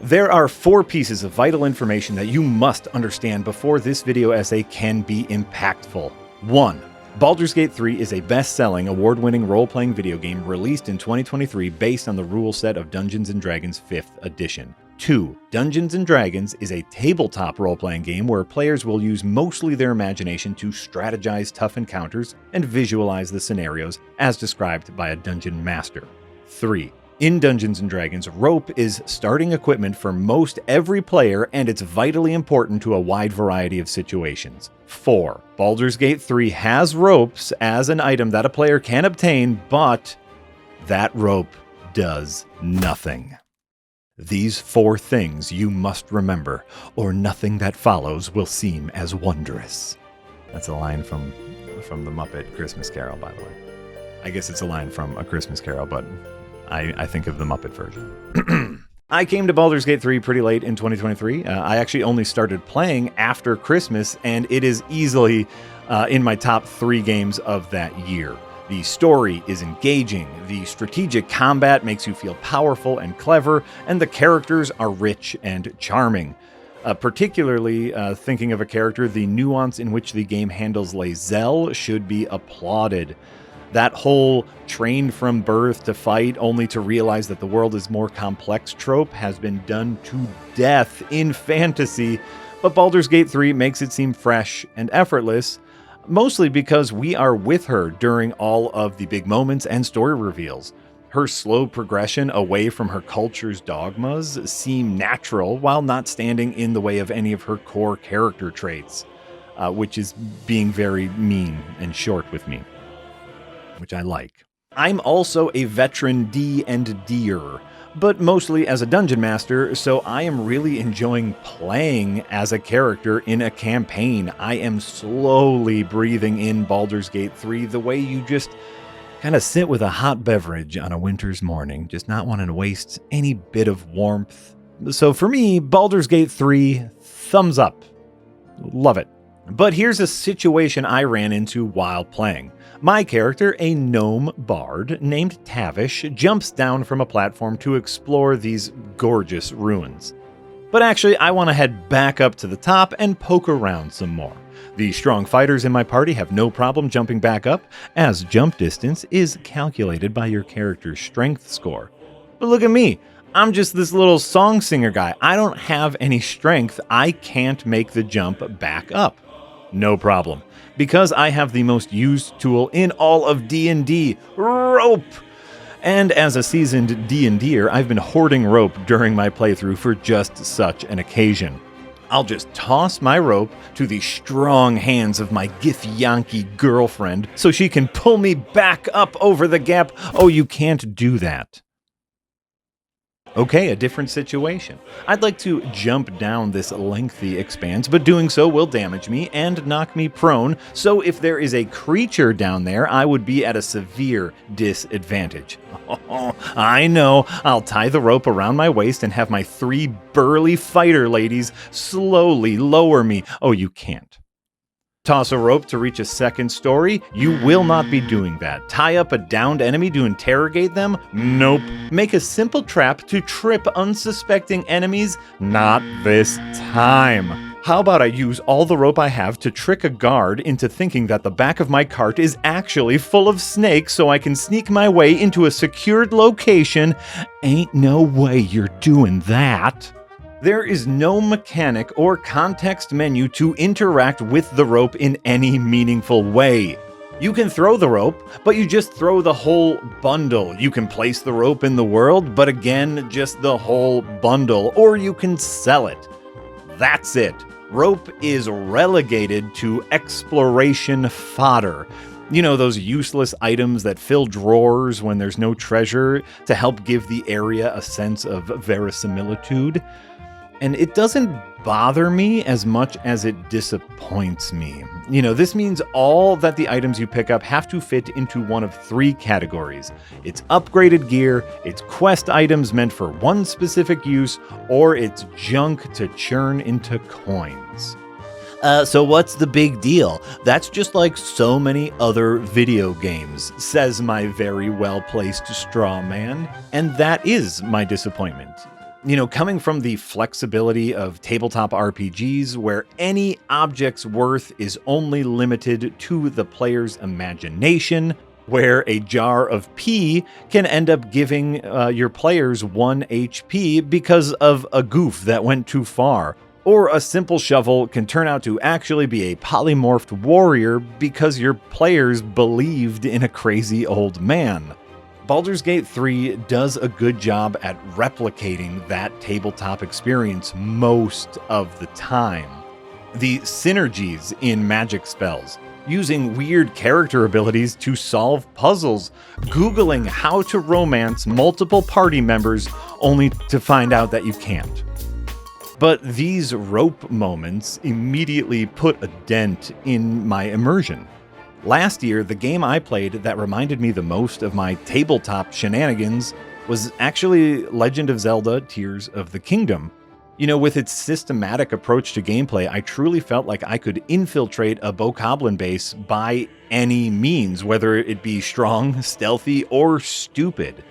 There are 4 pieces of vital information that you must understand before this video essay can be impactful. 1. Baldur's Gate 3 is a best-selling, award-winning role-playing video game released in 2023 based on the rule set of Dungeons & Dragons 5th edition. 2. Dungeons & Dragons is a tabletop role-playing game where players will use mostly their imagination to strategize tough encounters and visualize the scenarios as described by a dungeon master. 3. In Dungeons & Dragons, rope is starting equipment for most every player, and it's vitally important to a wide variety of situations. 4. Baldur's Gate 3 has ropes as an item that a player can obtain, but that rope does nothing. These 4 things you must remember, or nothing that follows will seem as wondrous. That's a line from the Muppet Christmas Carol, by the way. I guess it's a line from A Christmas Carol, but I think of the Muppet version. I came to Baldur's Gate 3 pretty late in 2023. I actually only started playing after Christmas, and it is easily in my top 3 games of that year. The story is engaging, the strategic combat makes you feel powerful and clever, and the characters are rich and charming. Particularly thinking of a character, the nuance in which the game handles Lae'zel should be applauded. That whole trained from birth to fight only to realize that the world is more complex trope has been done to death in fantasy, but Baldur's Gate 3 makes it seem fresh and effortless, mostly because we are with her during all of the big moments and story reveals. Her slow progression away from her culture's dogmas seem natural while not standing in the way of any of her core character traits, which is being very mean and short with me, which I like. I'm also a veteran D&D'er, but mostly as a dungeon master, so I am really enjoying playing as a character in a campaign. I am slowly breathing in Baldur's Gate 3 the way you just kind of sit with a hot beverage on a winter's morning, just not wanting to waste any bit of warmth. So for me, Baldur's Gate 3, thumbs up. Love it. But here's a situation I ran into while playing. My character, a gnome bard named Tavish, jumps down from a platform to explore these gorgeous ruins. But actually, I want to head back up to the top and poke around some more. The strong fighters in my party have no problem jumping back up, as jump distance is calculated by your character's strength score. But look at me. I'm just this little song singer guy. I don't have any strength. I can't make the jump back up. No problem, because I have the most used tool in all of D&D, rope! And as a seasoned D&D'er, I've been hoarding rope during my playthrough for just such an occasion. I'll just toss my rope to the strong hands of my Githyanki girlfriend so she can pull me back up over the gap. Oh, you can't do that. Okay, a different situation. I'd like to jump down this lengthy expanse, but doing so will damage me and knock me prone, so if there is a creature down there, I would be at a severe disadvantage. Oh, I know, I'll tie the rope around my waist and have my 3 burly fighter ladies slowly lower me. Oh, you can't. Toss a rope to reach a second story? You will not be doing that. Tie up a downed enemy to interrogate them? Nope. Make a simple trap to trip unsuspecting enemies? Not this time. How about I use all the rope I have to trick a guard into thinking that the back of my cart is actually full of snakes so I can sneak my way into a secured location? Ain't no way you're doing that. There is no mechanic or context menu to interact with the rope in any meaningful way. You can throw the rope, but you just throw the whole bundle. You can place the rope in the world, but again, just the whole bundle. Or you can sell it. That's it. Rope is relegated to exploration fodder. You know, those useless items that fill drawers when there's no treasure to help give the area a sense of verisimilitude. And it doesn't bother me as much as it disappoints me. You know, this means all that the items you pick up have to fit into one of 3 categories. It's upgraded gear, it's quest items meant for one specific use, or it's junk to churn into coins. So what's the big deal? That's just like so many other video games, says my very well-placed straw man. And that is my disappointment. Coming from the flexibility of tabletop RPGs where any object's worth is only limited to the player's imagination, where a jar of pee can end up giving your players 1 HP because of a goof that went too far, or a simple shovel can turn out to actually be a polymorphed warrior because your players believed in a crazy old man. Baldur's Gate 3 does a good job at replicating that tabletop experience most of the time. The synergies in magic spells, using weird character abilities to solve puzzles, Googling how to romance multiple party members only to find out that you can't. But these rope moments immediately put a dent in my immersion. Last year, the game I played that reminded me the most of my tabletop shenanigans was actually Legend of Zelda: Tears of the Kingdom. With its systematic approach to gameplay, I truly felt like I could infiltrate a bokoblin base by any means, whether it be strong, stealthy, or stupid.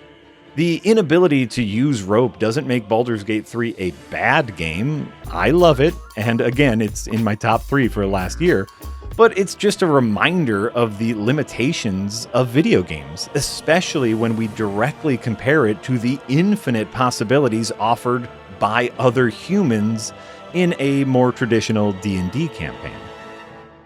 The inability to use rope doesn't make Baldur's Gate 3 a bad game. I love it, and again, it's in my top 3 for last year. But it's just a reminder of the limitations of video games, especially when we directly compare it to the infinite possibilities offered by other humans in a more traditional D&D campaign.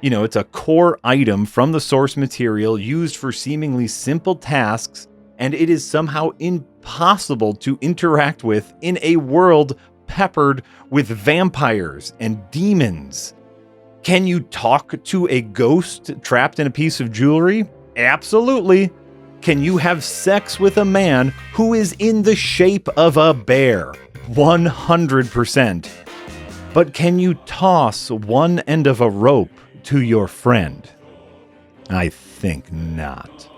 It's a core item from the source material used for seemingly simple tasks, and it is somehow impossible to interact with in a world peppered with vampires and demons. Can you talk to a ghost trapped in a piece of jewelry? Absolutely. Can you have sex with a man who is in the shape of a bear? 100%. But can you toss one end of a rope to your friend? I think not.